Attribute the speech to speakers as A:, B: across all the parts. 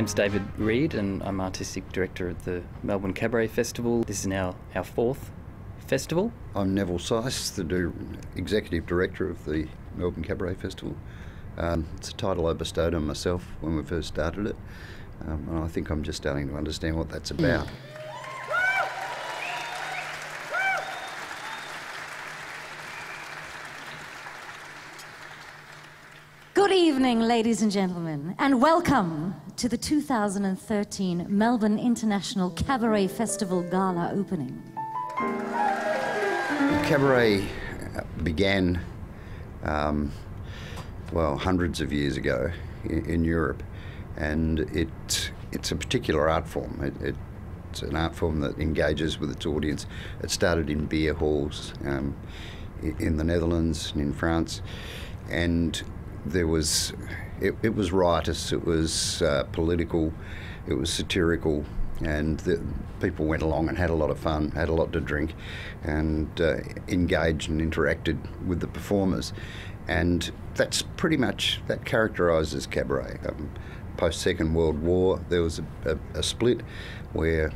A: name's David Reid and I'm Artistic Director at the Melbourne Cabaret Festival. This is now our 4th festival.
B: I'm Neville Seiss, the Executive Director of the Melbourne Cabaret Festival. It's a title I bestowed on myself when we first started it, and I think I'm just starting to understand what that's about.
C: Good evening, ladies and gentlemen, and welcome to the 2013 Melbourne International Cabaret Festival Gala opening.
B: Cabaret began, well, hundreds of years ago in Europe, and it's a particular art form. It's an art form that engages with its audience. It started in beer halls in the Netherlands and in France, and it was riotous, it was political, it was satirical, and people went along and had a lot of fun, had a lot to drink, and engaged and interacted with the performers. And that's pretty much, that characterises cabaret. Post-Second World War, there was a split where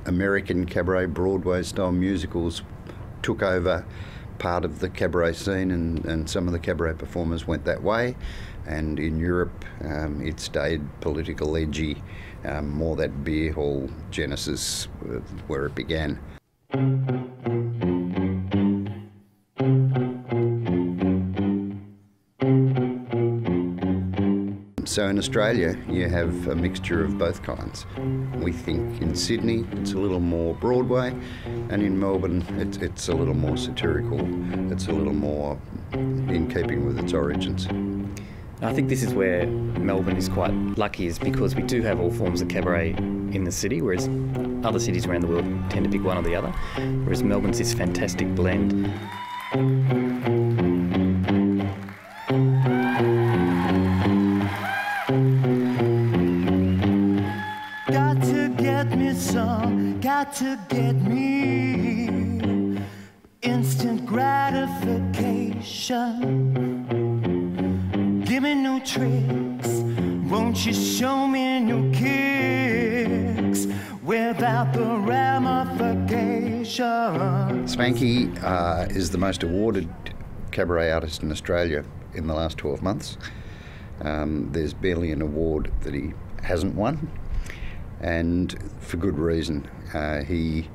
B: American cabaret, Broadway-style musicals took over part of the cabaret scene, and some of the cabaret performers went that way, and in Europe it stayed political, edgy, more that beer hall genesis where it began. So in Australia you have a mixture of both kinds. We think in Sydney it's a little more Broadway, and in Melbourne it's a little more satirical, it's a little more in keeping with its origins.
A: I think this is where Melbourne is quite lucky, is because we do have all forms of cabaret in the city, whereas other cities around the world tend to pick one or the other, whereas Melbourne's this fantastic blend.
D: Got to get me instant gratification. Give me new tricks, won't you show me new kicks without the ramification?
B: Spanky is the most awarded cabaret artist in Australia in the last 12 months. There's barely an award that he hasn't won, and for good reason. He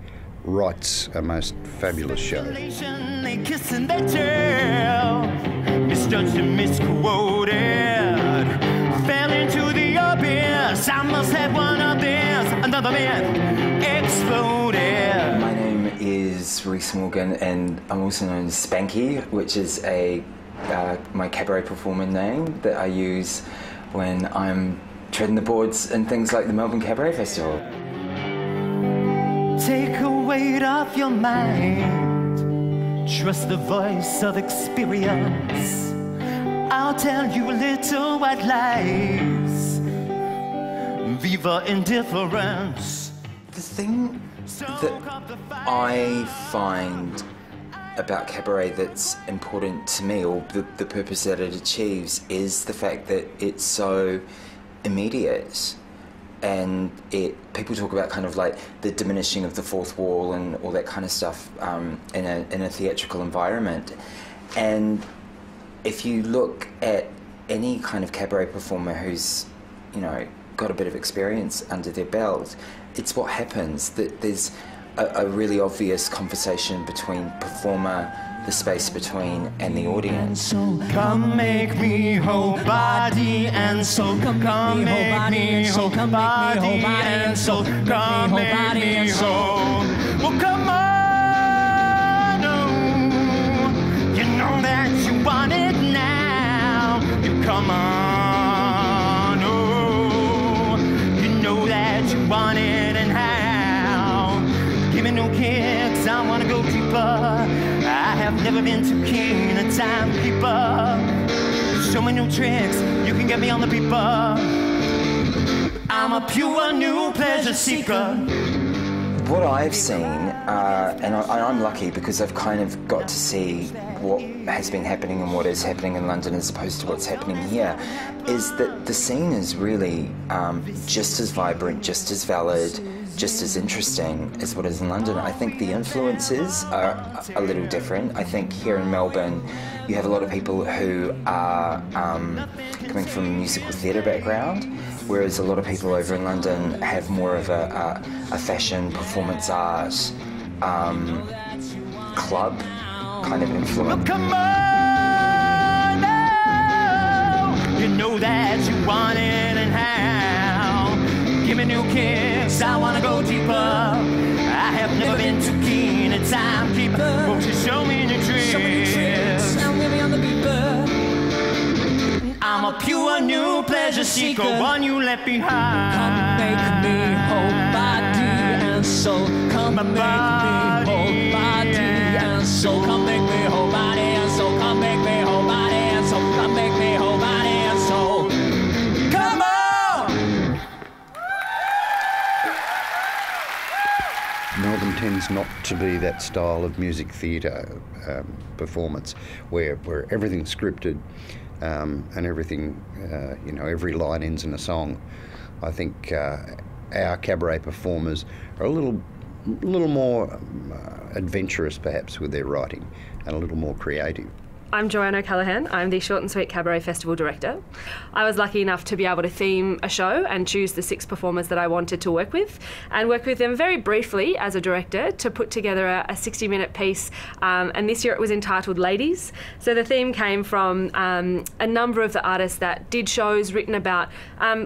B: writes a most fabulous show.
D: They kiss and they tell, misjudged and misquoted, fell into the abyss. I must have one of this. Another man exploded.
E: My name is Rhys Morgan, and I'm also known as Spanky, which is my cabaret performer name that I use when I'm treading the boards and things like the Melbourne Cabaret Festival.
D: Take a weight off your mind, trust the voice of experience. I'll tell you little white lies, viva indifference.
E: The thing that I find about cabaret that's important to me, or the purpose that it achieves, is the fact that it's so immediate. And people talk about kind of like the diminishing of the fourth wall and all that kind of stuff in a theatrical environment. And if you look at any kind of cabaret performer who's, you know, got a bit of experience under their belt, it's what happens, that there's a really obvious conversation between performer, the space between, and the audience.
D: So come make me whole body and soul. Come make me whole body and soul. Come make me whole. Well, come on, oh. You know that you want it now. You come on, oh. You know that you want it and how. Give me no kicks, I wanna go deeper. I have never been too keen a timekeeper. Show me new tricks, you can get me on the beeper. I'm a pure new pleasure seeker.
E: What I've seen, and I'm lucky because I've kind of got to see what has been happening and what is happening in London as opposed to what's happening here, is that the scene is really just as vibrant, just as valid, just as interesting as what is in London. I think the influences are a little different. I think here in Melbourne you have a lot of people who are coming from a musical theatre background, whereas a lot of people over in London have more of a fashion, performance art, club kind of influence.
D: Well, come on now, you know that you want it and how. Give me new kicks, I wanna go deeper. I have never been too keen a timekeeper. Won't you show me the tricks? Now let me on the beeper. I'm a pure new pleasure seeker, one you left behind.
F: Come make me whole body and soul. Come make me whole body and soul. Come make me whole body and soul. Come make me whole body and soul. Come make me whole body and soul. Come on!
B: Melbourne tends not to be that style of music theatre performance where everything's scripted. And everything, every line ends in a song. I think our cabaret performers are a little more adventurous, perhaps, with their writing and a little more creative.
G: I'm Joanna O'Callaghan. I'm the Short and Sweet Cabaret Festival Director. I was lucky enough to be able to theme a show and choose the 6 performers that I wanted to work with, and work with them very briefly as a director to put together a 60-minute piece, and this year it was entitled Ladies. So the theme came from a number of the artists that did shows written about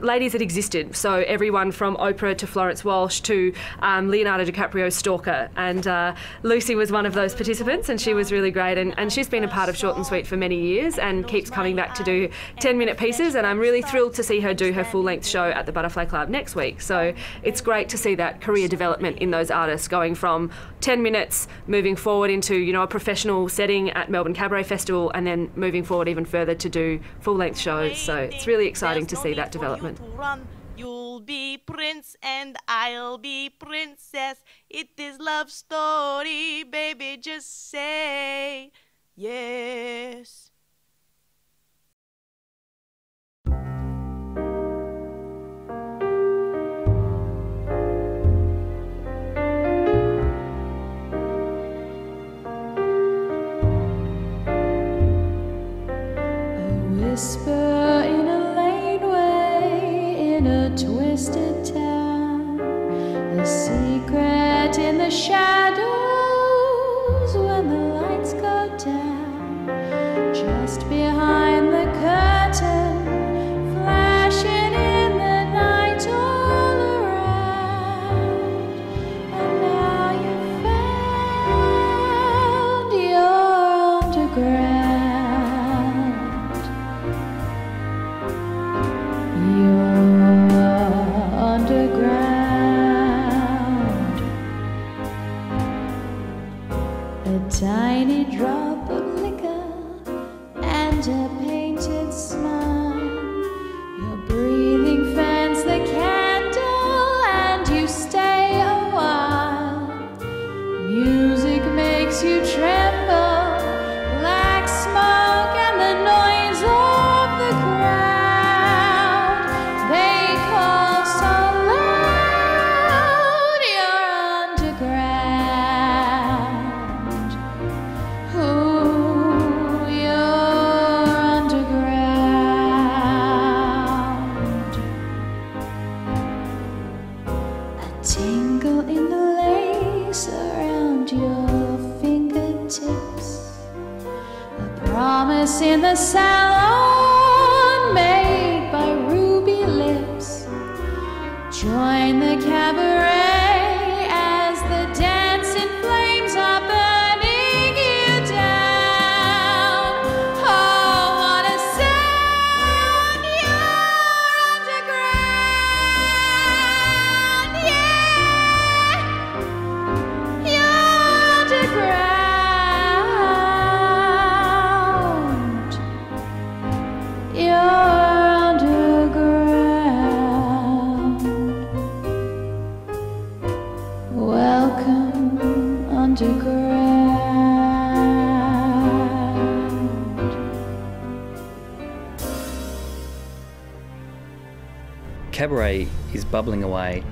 G: ladies that existed. So everyone from Oprah to Florence Walsh to Leonardo DiCaprio's stalker, and Lucy was one of those participants, and she was really great, and she's been a part of Short and Sweet for many years and keeps coming back to do 10-minute pieces, and I'm really thrilled to see her do her full-length show at the Butterfly Club next week. So it's great to see that career development in those artists, going from 10 minutes moving forward into a professional setting at Melbourne Cabaret Festival, and then moving forward even further to do full-length shows. So it's really exciting to see that development.
H: You'll be prince and I'll be princess. It is love story, baby, just say yes.
C: Whisper in a laneway in a twisted town, a secret in the shadows when the lights go down, just behind the curtain, flashing in the night all around. And now you've found your underground. Tiny drop of liquor and a painted smile. Your breathing fans the candle and you stay a while. Music makes you tremble like smoke and the noise of the crowd. They call so loud, you're underground. In the salon made by ruby lips, join the cabaret as the dancing flames are burning you down. Oh, what a sound! You're underground, yeah, you're underground.
A: Cabaret is bubbling away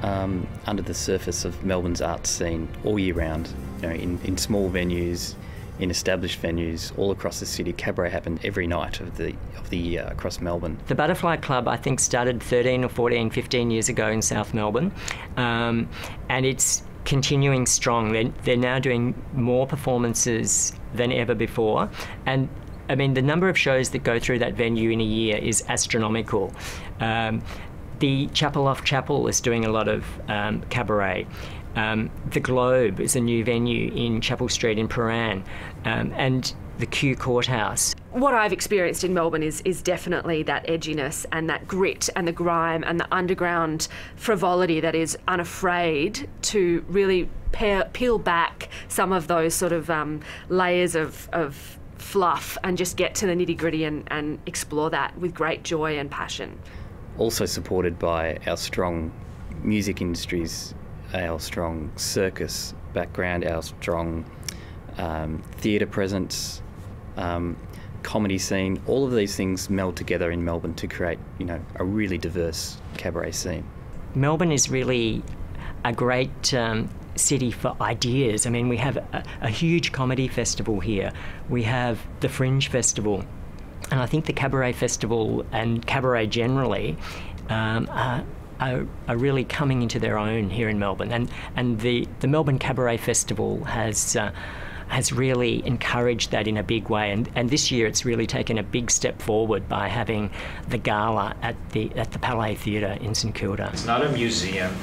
A: under the surface of Melbourne's arts scene all year round. You know, in small venues, in established venues, all across the city. Cabaret happened every night of the year across Melbourne.
F: The Butterfly Club, I think, started 13 or 14, 15 years ago in South Melbourne, and it's continuing strong. They're now doing more performances than ever before, and I mean, the number of shows that go through that venue in a year is astronomical. The Chapel Off Chapel is doing a lot of cabaret. The Globe is a new venue in Chapel Street in Pomeranz, and the Kew Courthouse.
G: What I've experienced in Melbourne is definitely that edginess and that grit and the grime and the underground frivolity that is unafraid to really peel back some of those sort of layers of fluff and just get to the nitty-gritty and explore that with great joy and passion.
A: Also supported by our strong music industries, our strong circus background, our strong theatre presence, comedy scene. All of these things meld together in Melbourne to create, you know, a really diverse cabaret scene.
F: Melbourne is really a great city for ideas. I mean, we have a huge comedy festival here. We have the Fringe Festival. And I think the Cabaret Festival and cabaret generally are really coming into their own here in Melbourne. And the Melbourne Cabaret Festival has really encouraged that in a big way. And this year it's really taken a big step forward by having the gala at the Palais Theatre in St Kilda.
I: It's not a museum.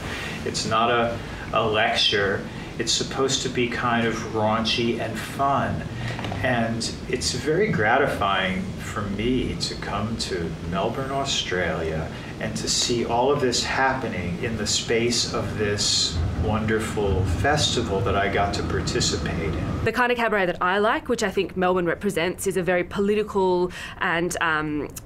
I: It's not a lecture. It's supposed to be kind of raunchy and fun. And it's very gratifying for me to come to Melbourne, Australia, and to see all of this happening in the space of this wonderful festival that I got to participate in.
G: The kind of cabaret that I like, which I think Melbourne represents, is a very political and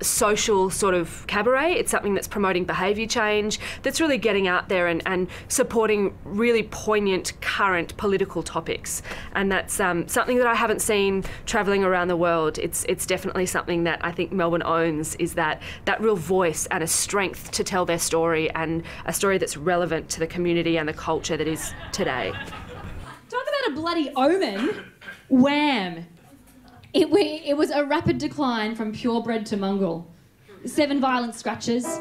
G: social sort of cabaret. It's something that's promoting behaviour change, that's really getting out there and supporting really poignant current political topics. And that's something that I haven't seen travelling around the world. It's definitely something that I think Melbourne owns, is that real voice and a strength to tell their story, and a story that's relevant to the community and the culture that is today.
J: Talk about a bloody omen. Wham! It was a rapid decline from purebred to mongrel. 7 violent scratches.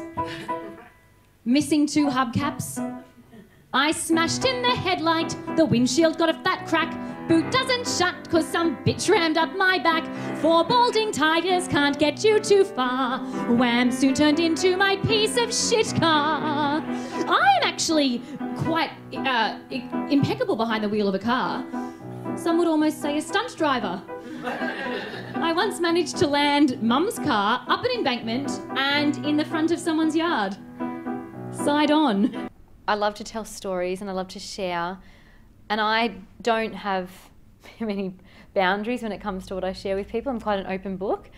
J: Missing 2 hubcaps. I smashed in the headlight. The windshield got a fat crack. Boot doesn't shut cause some bitch rammed up my back. 4 balding tigers can't get you too far. Wham soon turned into my piece of shit car. I am actually quite impeccable behind the wheel of a car. Some would almost say a stunt driver. I once managed to land Mum's car up an embankment and in the front of someone's yard. Side on.
K: I love to tell stories and I love to share, and I don't have many boundaries when it comes to what I share with people. I'm quite an open book.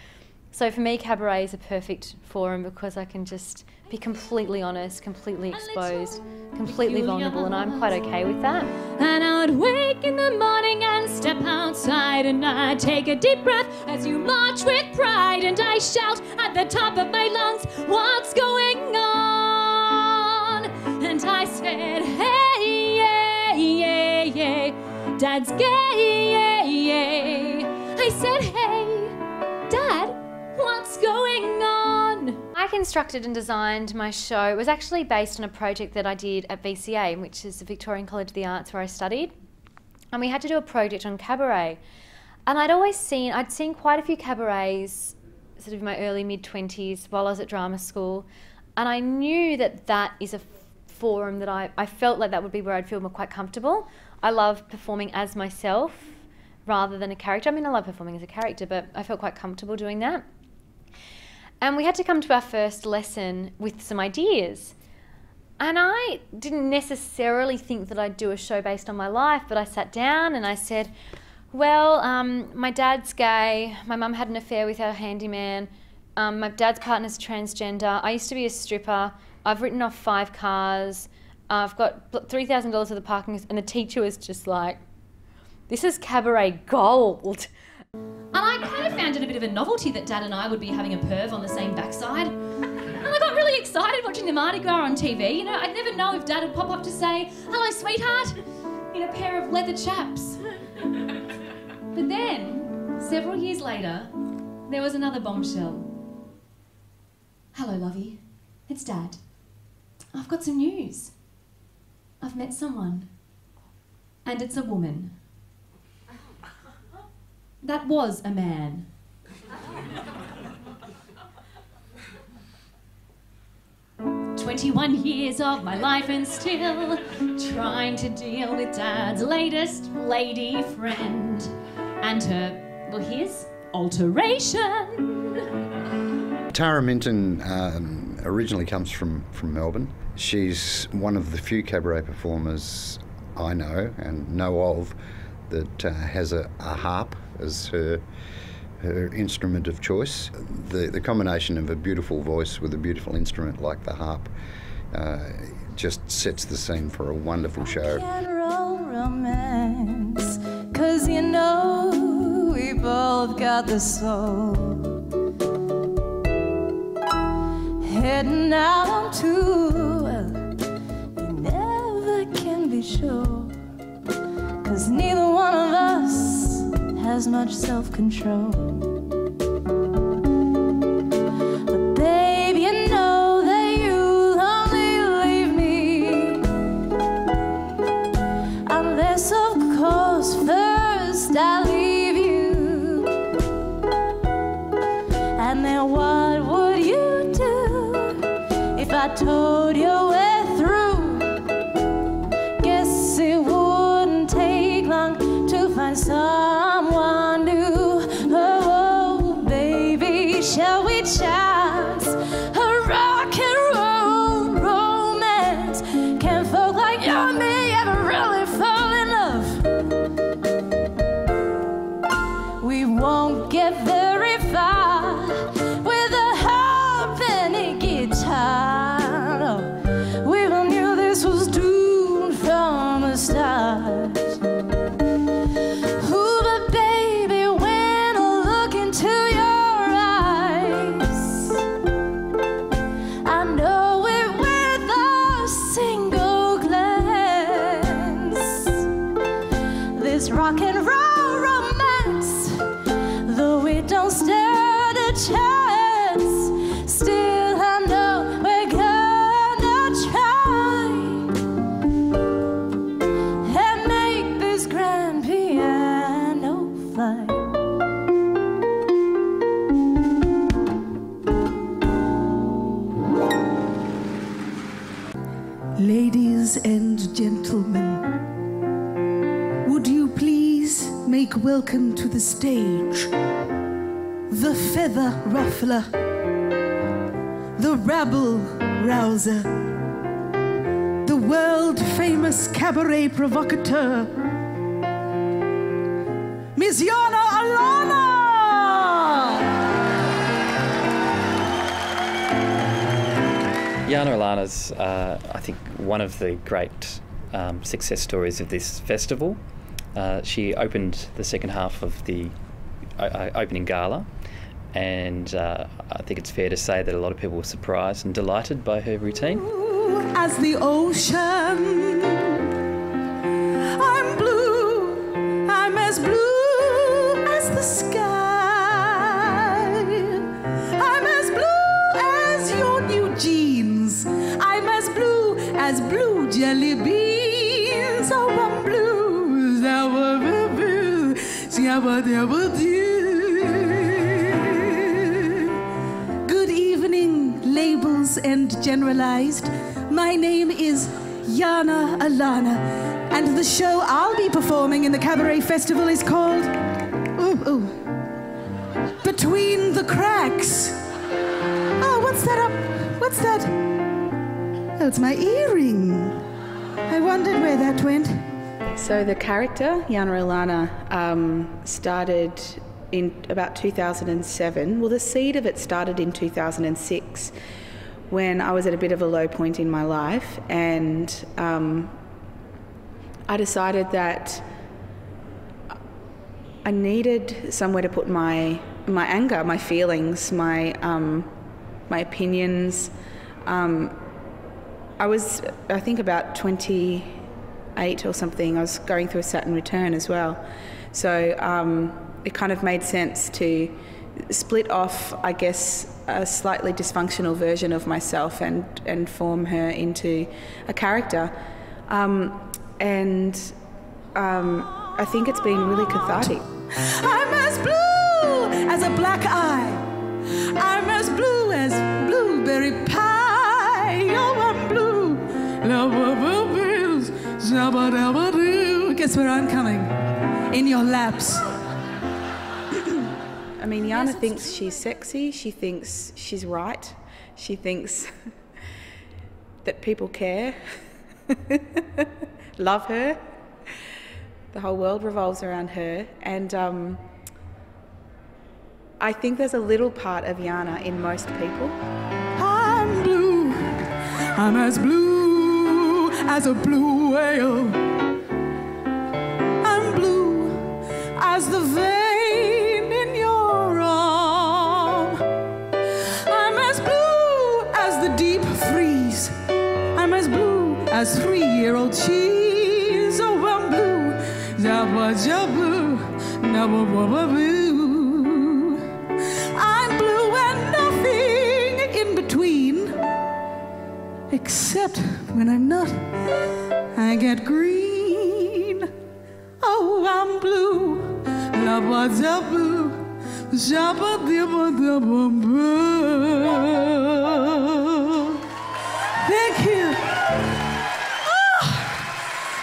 K: So for me, cabaret is a perfect forum because I can just be completely honest, completely exposed, completely vulnerable, and I'm quite okay with that.
J: And I'd wake in the morning and step outside, and I'd take a deep breath as you march with pride, and I shout at the top of my lungs, what's going on? And I said, hey, yeah, yeah, yeah, Dad's gay, yeah, yeah. I said, hey, Dad, what's going on?
K: I constructed and designed my show. It was actually based on a project that I did at VCA, which is the Victorian College of the Arts where I studied. And we had to do a project on cabaret. And I'd seen quite a few cabarets sort of in my early mid-20s while I was at drama school. And I knew that that is a forum that I felt like that would be where I'd feel quite comfortable. I love performing as myself rather than a character. I mean, I love performing as a character, but I felt quite comfortable doing that. And we had to come to our first lesson with some ideas. And I didn't necessarily think that I'd do a show based on my life, but I sat down and I said, well, my dad's gay, my mum had an affair with our handyman, my dad's partner's transgender, I used to be a stripper, I've written off 5 cars, I've got $3,000 worth of parking, and the teacher was just like, This is cabaret gold.
J: And I kind of found it a bit of a novelty that Dad and I would be having a perv on the same backside. And I got really excited watching the Mardi Gras on TV. You know, I'd never know if Dad would pop up to say, "Hello, sweetheart," in a pair of leather chaps. But then, several years later, there was another bombshell. "Hello, lovey. It's Dad. I've got some news. I've met someone. And it's a woman." That was a man. "21 years of my life and still trying to deal with Dad's latest lady friend and her, well, his alteration."
B: Tara Minton originally comes from Melbourne. She's one of the few cabaret performers I know and know of that has a harp as her instrument of choice. The combination of a beautiful voice with a beautiful instrument like the harp just sets the scene for a wonderful show.
L: Romance, 'cause you know we both got the soul. Heading out on tour, you never can be sure, 'cause neither one of us has much self-control. But babe, you know that you'll only leave me, unless of course first I leave you. And then what would you do if I told you we're through? Guess it wouldn't take long to find someone new. Oh, baby, shall we chance a rock and roll romance? Can folk like you and me ever really fall in love? We won't get very far with a harp and a guitar. No, we all knew this was doomed from the start. Rock and roll romance, though we don't stand a chance, still I know we're gonna try and make this grand piano fly.
M: Ladies and gentlemen, would you please make welcome to the stage the feather ruffler, the rabble rouser, the world-famous cabaret provocateur, Miss Joanna O'Callaghan!
A: Joanna O'Callaghan's, I think, one of the great success stories of this festival. She opened the second half of the opening gala, and I think it's fair to say that a lot of people were surprised and delighted by her routine.
M: As the ocean, I'm blue, I'm as blue as the sky. I'm as blue as your new jeans, I'm as blue jelly beans. Oh, I'm blue. Good evening, labels and generalized. My name is Joanna O'Callaghan, and the show I'll be performing in the Cabaret Festival is called Between the Cracks. Oh, what's that up? What's that? Oh, it's my earring. I wondered where that went.
N: So the character, Joanna O'Callaghan, started in about 2007. Well, the seed of it started in 2006 when I was at a bit of a low point in my life, and I decided that I needed somewhere to put my anger, my feelings, my opinions. I was, I think, about 28 or something. I was going through a Saturn return as well. So it kind of made sense to split off, I guess, a slightly dysfunctional version of myself and form her into a character. I think it's been really cathartic.
M: I'm as blue as a black eye. I'm as blue as blueberry pie. Oh, I'm blue. Guess where I'm coming? In your laps.
N: I mean, Yana thinks she's sexy. She thinks she's right. She thinks that people care, love her. The whole world revolves around her. And I think there's a little part of Yana in most people.
M: I'm blue. I'm as blue as a blue whale. I'm blue as the vein in your arm. I'm as blue as the deep freeze. I'm as blue as 3-year-old cheese. Oh, I'm blue. I'm blue and nothing in between. Except when I'm not, I get green. Oh, I'm blue. Thank you. Oh,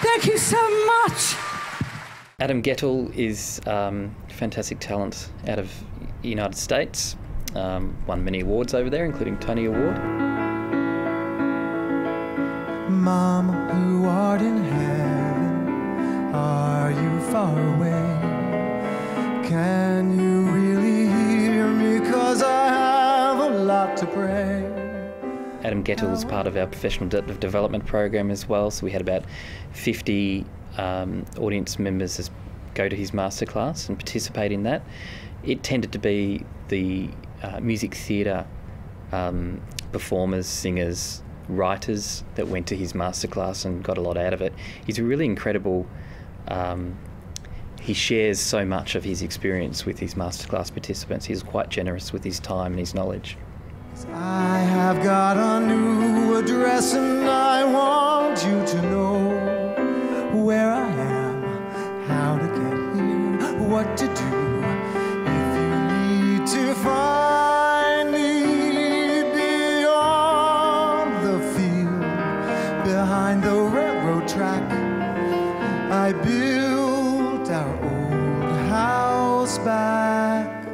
M: thank you so much.
A: Adam Gettle is fantastic talent out of the United States. Won many awards over there, including Tony Award.
D: Mom, who art in heaven, are you far away? Can you really hear me? 'Cause I have a lot to pray.
A: Adam Gettle is part of our professional development program as well, so we had about 50 audience members go to his masterclass and participate in that. It tended to be the music theatre performers, singers, writers that went to his masterclass and got a lot out of it. He's really incredible. He shares so much of his experience with his masterclass participants. He's quite generous with his time and his knowledge.
D: I have got a new address and I want you to know where I am, how to get here, what to do. If you need to find me beyond the field, behind the railroad track, I built our old house back.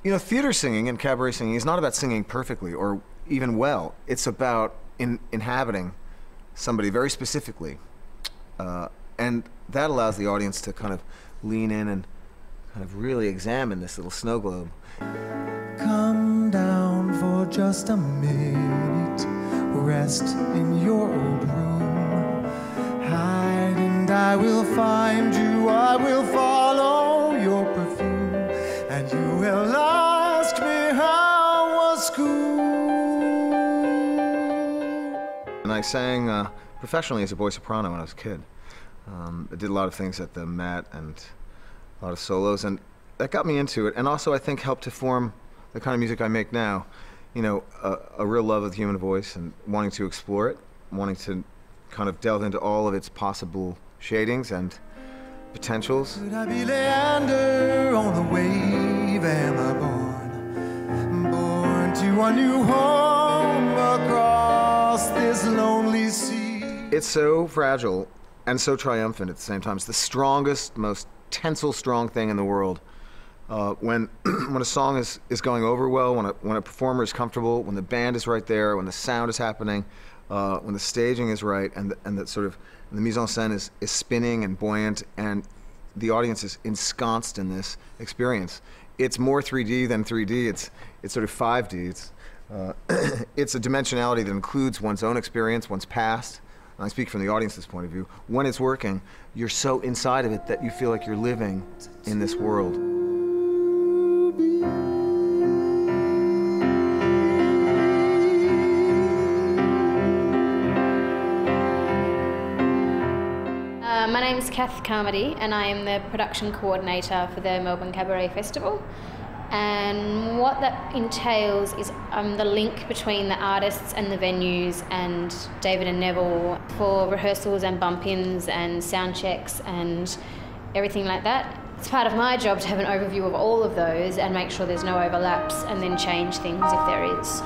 O: You know, theater singing and cabaret singing is not about singing perfectly or even well. It's about inhabiting somebody very specifically. And that allows the audience to kind of lean in and kind of really examine this little snow globe.
D: Come down for just a minute, rest in your old room. Hide and I will find you, I will follow your perfume, and you will ask me how was school.
O: And I sang professionally as a boy soprano when I was a kid. I did a lot of things at the Met and a lot of solos, and that got me into it, and also I think helped to form the kind of music I make now. You know, a real love of the human voice and wanting to explore it, wanting to kind of delve into all of its possible shadings and potentials.
D: Could I be Leander on a wave? Am I born to a new home across this lonely sea?
O: It's so fragile and so triumphant at the same time. It's the strongest, most tensile strong thing in the world. When a song is going over well, when a performer is comfortable, when the band is right there, when the sound is happening, when the staging is right, and that sort of the mise en scène is spinning and buoyant, and the audience is ensconced in this experience. It's more 3D than 3D. It's sort of 5D. It's a dimensionality that includes one's own experience, one's past, and I speak from the audience's point of view, when it's working, you're so inside of it that you feel like you're living in this world.
P: My name's Kath Carmody, and I am the production coordinator for the Melbourne Cabaret Festival. And what that entails is the link between the artists and the venues and David and Neville for rehearsals and bump-ins and sound checks and everything like that. It's part of my job to have an overview of all of those and make sure there's no overlaps and then change things if there is.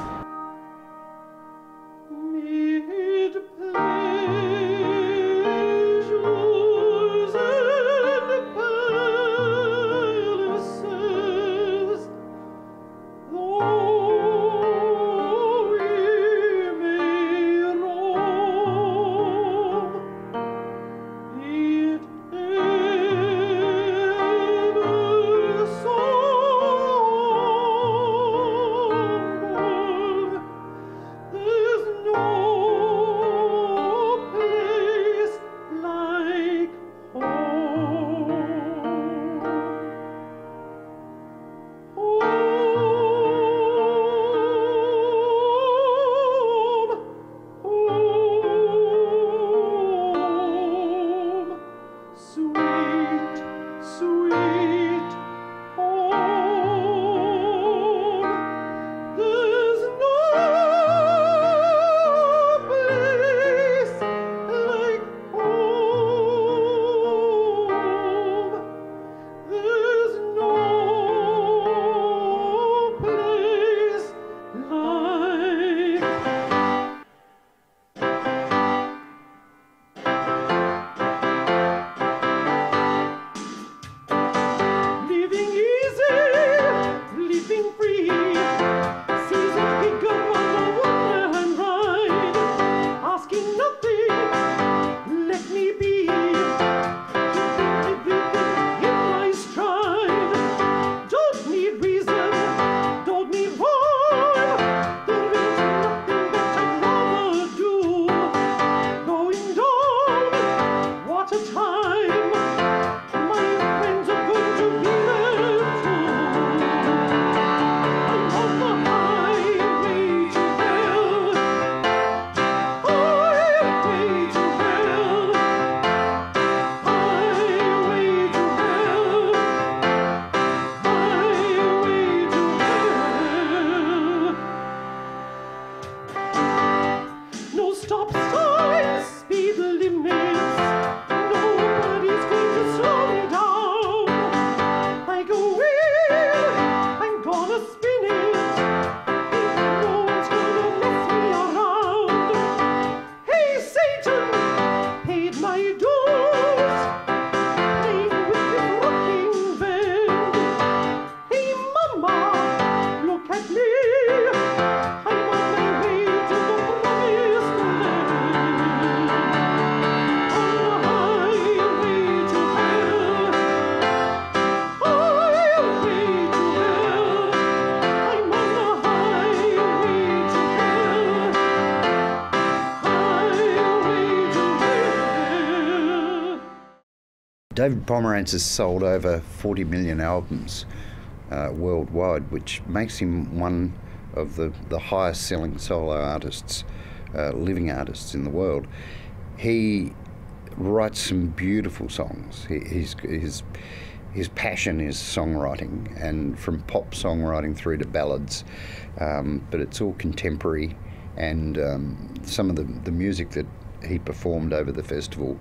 B: David Pomeranz has sold over 40 million albums worldwide, which makes him one of the highest selling solo artists, living artists in the world. He writes some beautiful songs. His passion is songwriting, and from pop songwriting through to ballads, but it's all contemporary, and some of the music that he performed over the festival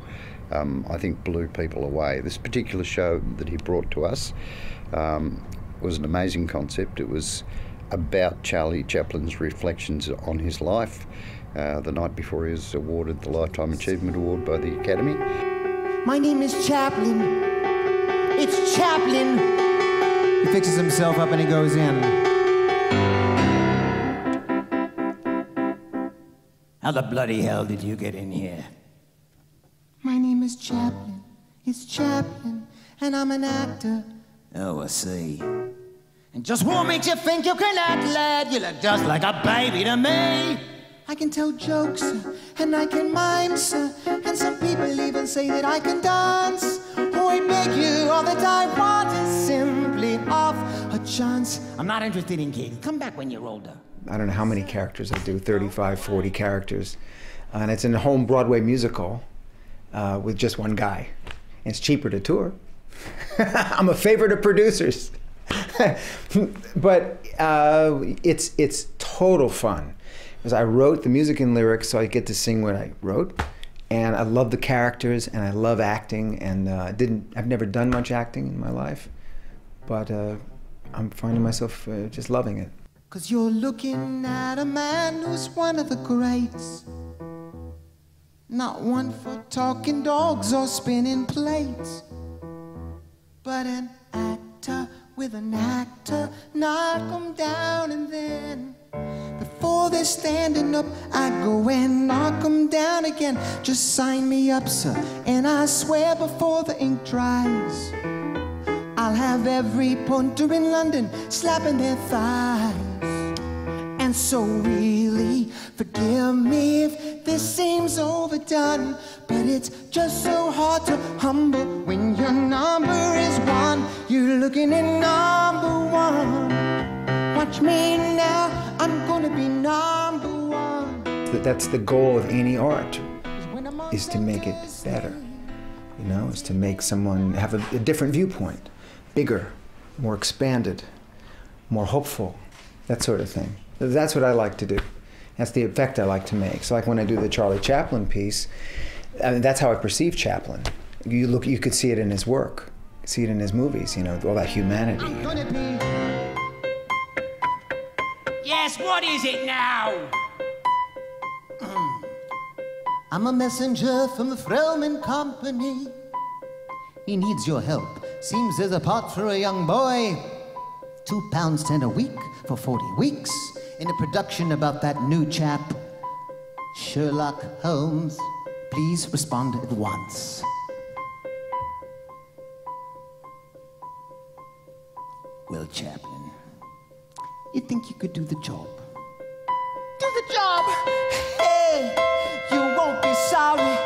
B: I think blew people away. This particular show that he brought to us was an amazing concept. It was about Charlie Chaplin's reflections on his life the night before he was awarded the Lifetime Achievement Award by the Academy.
Q: My name is Chaplin. It's Chaplin.
R: He fixes himself up and he goes in.
Q: How the bloody hell did you get in here? My name is Chaplin. It's Chaplin, and I'm an actor. Oh, I see. And just what makes you think you can act, lad? You look just like a baby to me. I can tell jokes, and I can mime, sir. And some people even say that I can dance. Oh, I beg you, all that I want is simply half a chance.
R: I'm not interested in Katie. Come back when you're older.
S: I don't know how many characters I do, 35, 40 characters. And it's in a home Broadway musical with just one guy. And it's cheaper to tour. I'm a favorite of producers. But it's total fun. Because I wrote the music and lyrics, so I get to sing what I wrote. And I love the characters, and I love acting, and I've never done much acting in my life. But I'm finding myself just loving it.
Q: 'Cause you're looking at a man who's one of the greats. Not one for talking dogs or spinning plates, but an actor with an actor. Knock 'em down, and then before they're standing up, I go and knock 'em down again. Just sign me up, sir, and I swear before the ink dries, I'll have every punter in London slapping their thighs. And so really, forgive me if this seems overdone, but it's just so hard to humble when your number is one. You're looking at number one. Watch me now, I'm gonna be number one.
S: That's the goal of any art, is to make it better. You know, is to make someone have a different viewpoint, bigger, more expanded, more hopeful, that sort of thing. That's what I like to do. That's the effect I like to make. So like when I do the Charlie Chaplin piece, I mean, that's how I perceive Chaplin. You could see it in his work, see it in his movies, you know, all that humanity. You know?
Q: Yes, what is it now? I'm a messenger from the Frellman Company.
T: He needs your help. Seems there's a part for a young boy. £2.10 a week for 40 weeks in a production about that new chap, Sherlock Holmes. Please respond at once. Well, Chaplin, you think you could do the job?
Q: Do the job. Hey, you won't be sorry.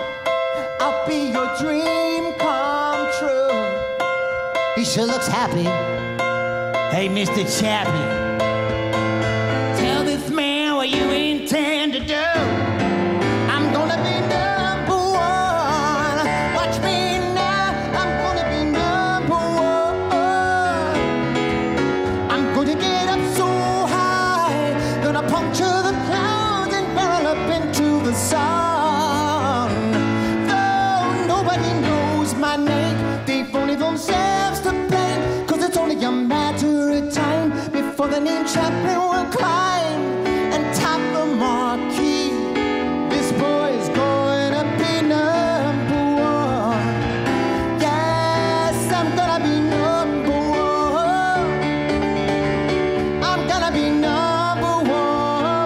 Q: I'll be your dream come true.
T: He sure looks happy.
Q: Hey, Mr. Chaplin, tell this man what you intend to do. I'm gonna be number one. Watch me now, I'm gonna be number one. I'm gonna get up so high, gonna puncture the clouds and barrel up into the sun. Though nobody knows my name, they've only themselves to blame, 'cause it's only a matter of time before the name Chaplin will climb and top the marquee. This boy's going to be number one. Yes, I'm gonna be number one. I'm gonna be number one.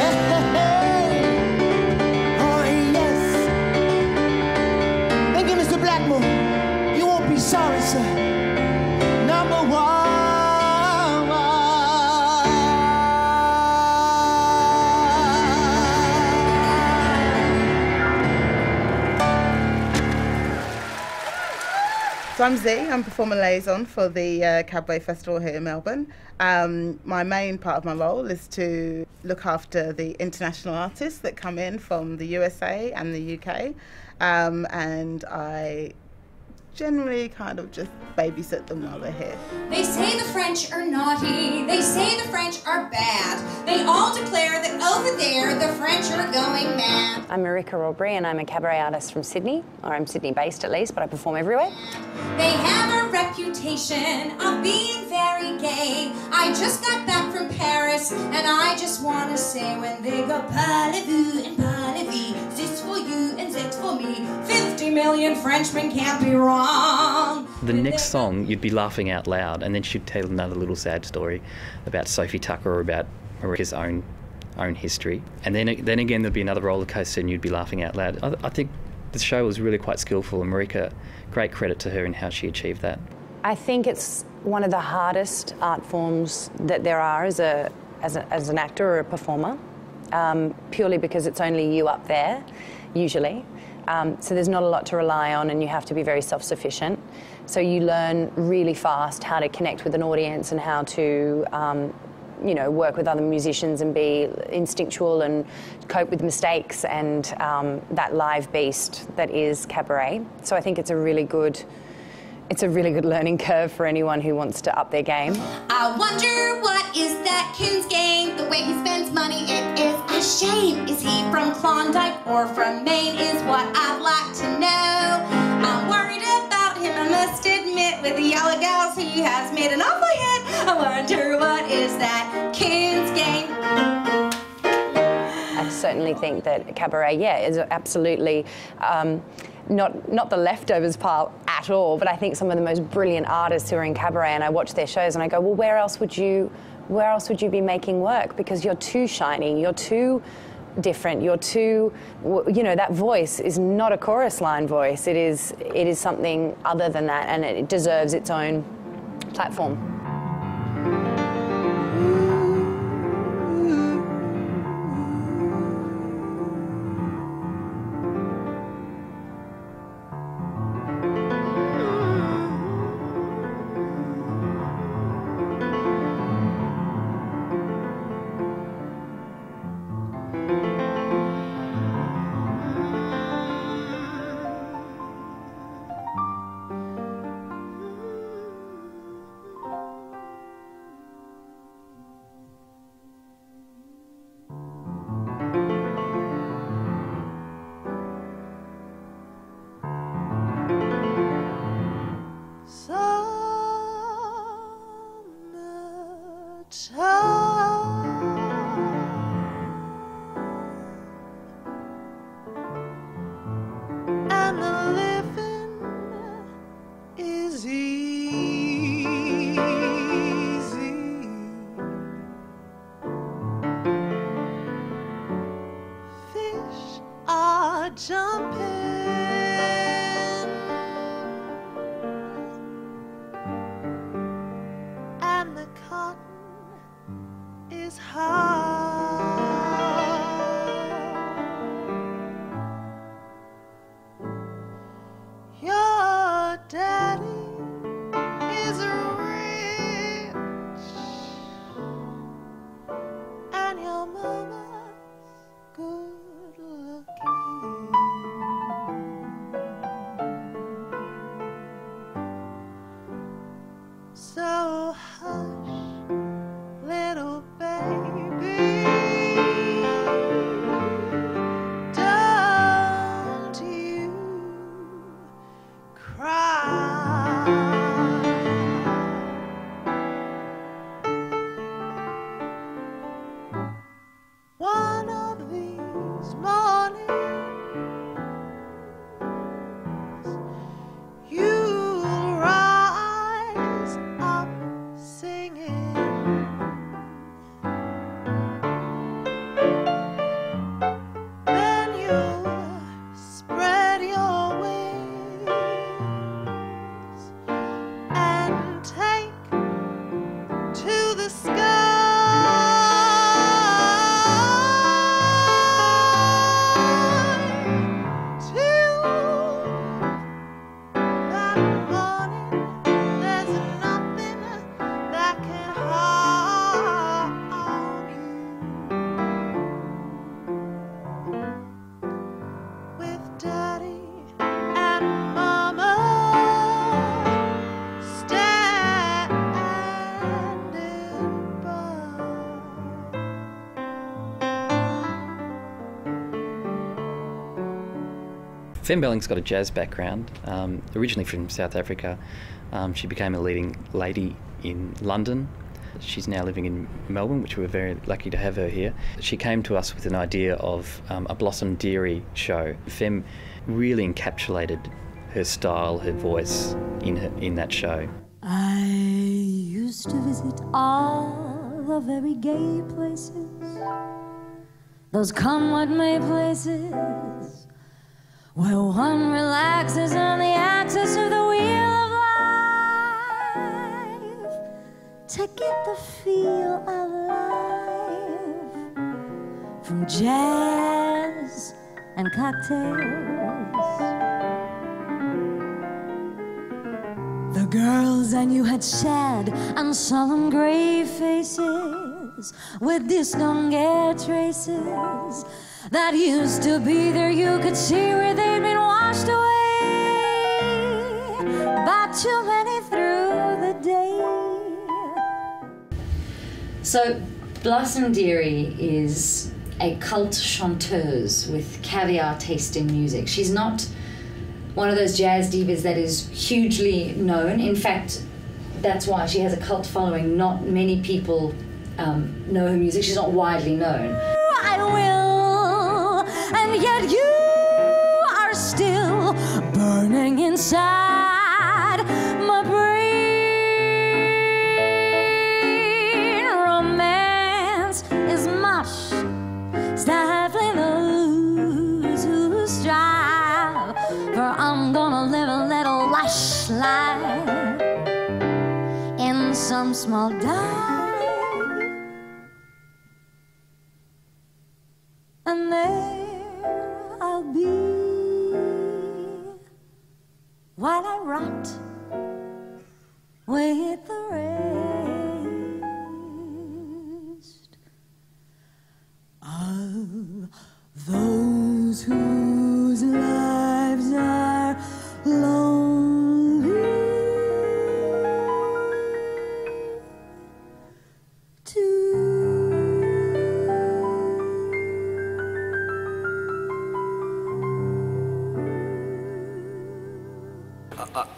Q: Hey, hey, hey. Oh, yes. Thank you, Mr. Blackmore. You won't be sorry, sir. Number one.
U: So I'm Z, I'm performer liaison for the Cabaret Festival here in Melbourne. My main part of my role is to look after the international artists that come in from the USA and the UK, and I generally kind of just babysit them while they're here.
V: They say the French are naughty, they say the French are bad. They all declare that over there the French are going mad.
W: I'm Marika Aubrey and I'm a cabaret artist from Sydney, or I'm Sydney based at least, but I perform everywhere.
V: They have a reputation of being very gay. I just got back from Paris and I just want to say when they go parlez-vous and parlez-vous, this for you and that for me, 50 million Frenchmen can't be wrong.
A: The next song, you'd be laughing out loud, and then she'd tell another little sad story about Sophie Tucker or about Marika's own history. And then again, there'd be another roller coaster, and you'd be laughing out loud. I think the show was really quite skillful, and Marika, great credit to her in how she achieved that.
W: I think it's one of the hardest art forms that there are as a as an actor or a performer, purely because it's only you up there, usually. So there's not a lot to rely on, and you have to be very self-sufficient. So you learn really fast how to connect with an audience and how to, you know, work with other musicians and be instinctual and cope with mistakes and that live beast that is cabaret. So I think it's a really good learning curve for anyone who wants to up their game.
V: I wonder what is that kid's game? The way he spends money, it is a shame. Is he from Klondike or from Maine is what I'd like to know. I'm worried about him, I must admit. With the yellow gals he has made an awful hit. I wonder what is that kid's game?
W: I certainly think that cabaret, is absolutely not the leftovers part at all, but I think some of the most brilliant artists who are in cabaret, and I watch their shows and I go, well, where else would you be making work? Because you're too shiny, you're too different, you're too, you know, that voice is not a chorus line voice. It is something other than that, and it deserves its own platform.
A: Fem Belling's got a jazz background, originally from South Africa. She became a leading lady in London. She's now living in Melbourne, which we're very lucky to have her here. She came to us with an idea of a Blossom Dearie show. Fem really encapsulated her style, her voice in that show.
L: I used to visit all the very gay places, those come what may places, where one relaxes on the axis of the wheel of life to get the feel of life. jazz and cocktails. The girls I knew had sad and solemn grave faces with discontent traces that used to be there. You could see where they'd been washed away by too many through the day.
C: So Blossom Dearie is a cult chanteuse with caviar taste in music. She's not one of those jazz divas that is hugely known. In fact, that's why she has a cult following. Not many people know her music. She's not widely known.
L: I will, and yet you are still burning inside my brain. Romance is much, stifling those who strive. For I'm gonna live a little lush life in some small dive. And there I'll be while I rot with the rest of those whose lives are lonely too.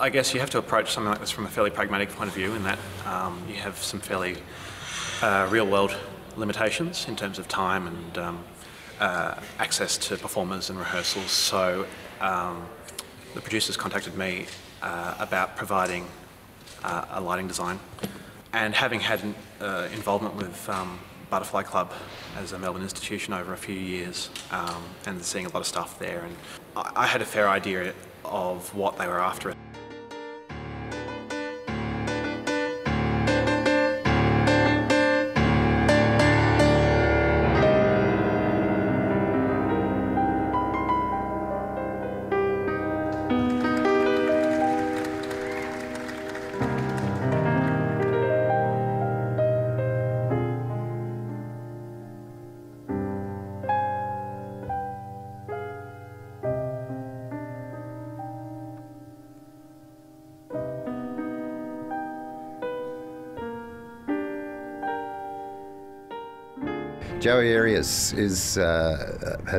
E: I guess you have to approach something like this from a fairly pragmatic point of view, in that you have some fairly real-world limitations in terms of time and access to performers and rehearsals. So the producers contacted me about providing a lighting design, and having had involvement with Butterfly Club as a Melbourne institution over a few years, and seeing a lot of stuff there, and I had a fair idea of what they were after.
B: Joey Arias has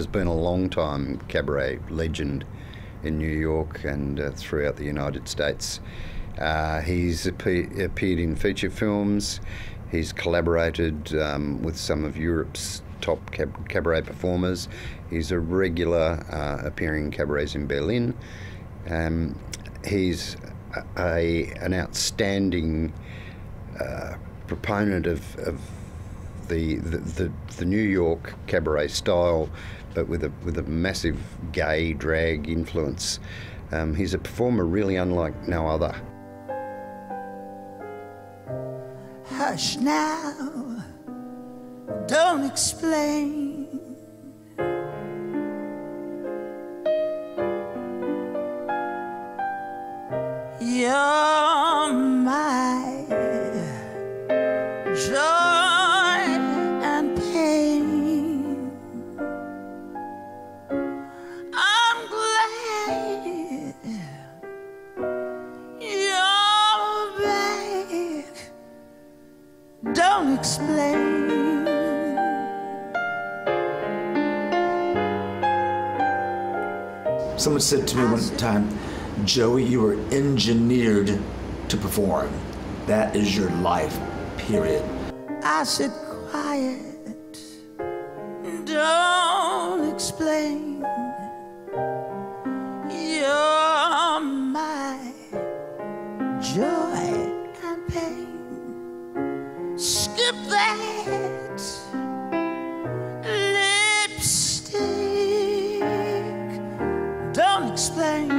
B: been a long-time cabaret legend in New York and throughout the United States. He's appeared in feature films. He's collaborated with some of Europe's top cabaret performers. He's a regular appearing in cabarets in Berlin. He's an outstanding proponent of the New York cabaret style, but with a massive gay drag influence. He's a performer really unlike no other.
Q: Hush now, don't explain. You're my joy and pain. I'm glad you're back. Don't explain.
R: Someone said to me one time, Joey, you were engineered to perform. That is your life, period.
Q: I said quiet, don't explain. You're my joy and pain. Skip that lipstick, don't explain.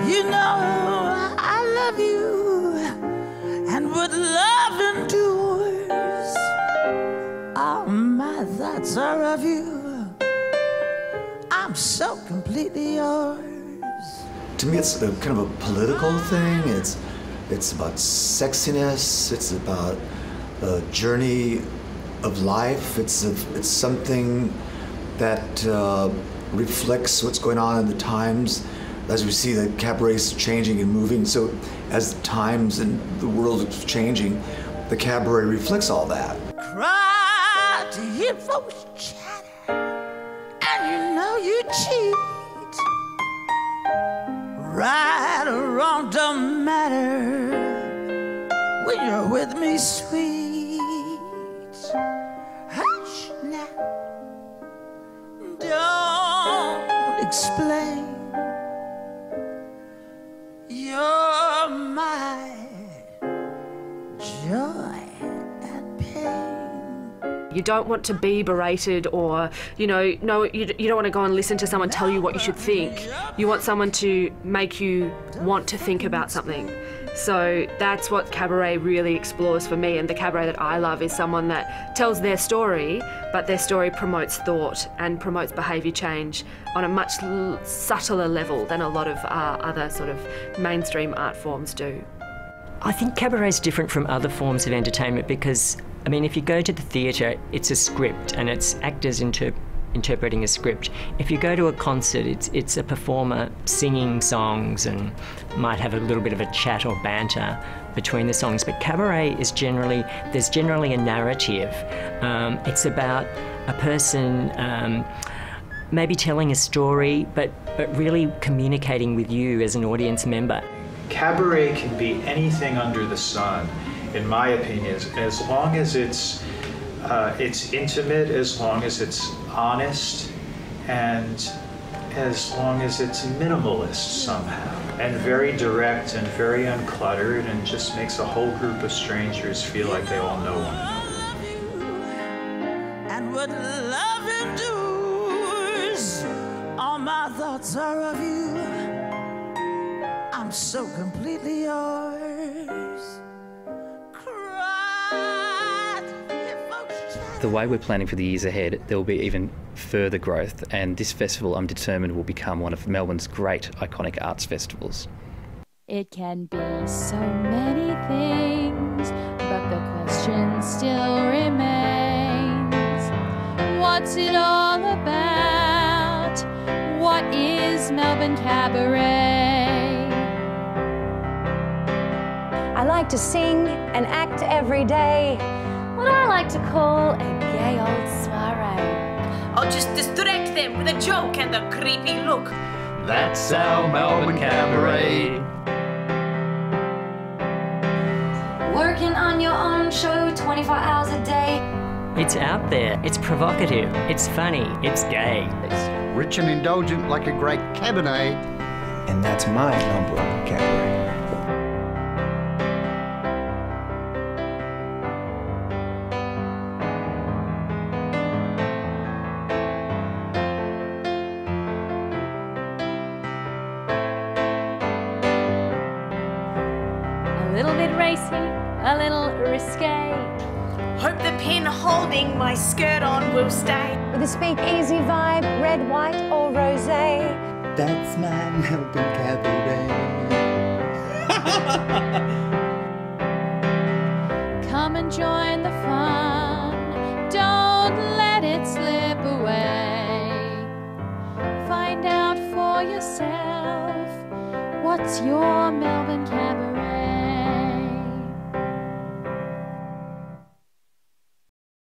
Q: You know I love you, and thoughts are of you. I'm so completely yours.
R: To me, it's kind of a political thing. It's about sexiness. It's about a journey of life. It's something that reflects what's going on in the times. As we see the cabarets changing and moving, so as the times and the world is changing, the cabaret reflects all that.
Q: Cry to hear folks chatter, and you know you cheat. Right or wrong don't matter when you're with me, sweet. Hush now, don't explain. You're my joy and pain.
G: You don't want to be berated or, you don't want to go and listen to someone tell you what you should think. You want someone to make you want to think about something. So that's what cabaret really explores for me, and the cabaret that I love is someone that tells their story, but their story promotes thought and promotes behaviour change on a much subtler level than a lot of other sort of mainstream art forms do.
F: I think cabaret is different from other forms of entertainment because, I mean, if you go to the theatre, it's a script and it's actors interpreting a script. If you go to a concert, it's a performer singing songs and might have a little bit of a chat or banter between the songs. But cabaret is there's generally a narrative. It's about a person maybe telling a story, but really communicating with you as an audience member.
H: Cabaret can be anything under the sun, in my opinion, as long as it's intimate, as long as it's honest, and as long as it's minimalist somehow, and very direct and very uncluttered, and just makes a whole group of strangers feel like they all know one another.
Q: And what love endures, all my thoughts are of you. I'm so completely yours.
A: The way we're planning for the years ahead, there will be even further growth, and this festival, I'm determined, will become one of Melbourne's great iconic arts festivals.
J: It can be so many things, but the question still remains. What's it all about? What is Melbourne Cabaret?
W: I like to sing and act every day. What I like to call a gay old soiree.
I: I'll just distract them with a joke and a creepy look.
X: That's our Melbourne Cabaret.
C: Working on your own show 24 hours a day.
F: It's out there, it's provocative, it's funny, it's gay.
B: It's rich and indulgent like a great Cabernet.
S: And that's my Melbourne Cabaret.
K: A little risque.
I: Hope the pen holding my skirt on will stay.
W: With a speakeasy vibe, red, white or rosé.
S: That's my Melbourne Cabaret.
J: Come and join the fun. Don't let it slip away. Find out for yourself what's your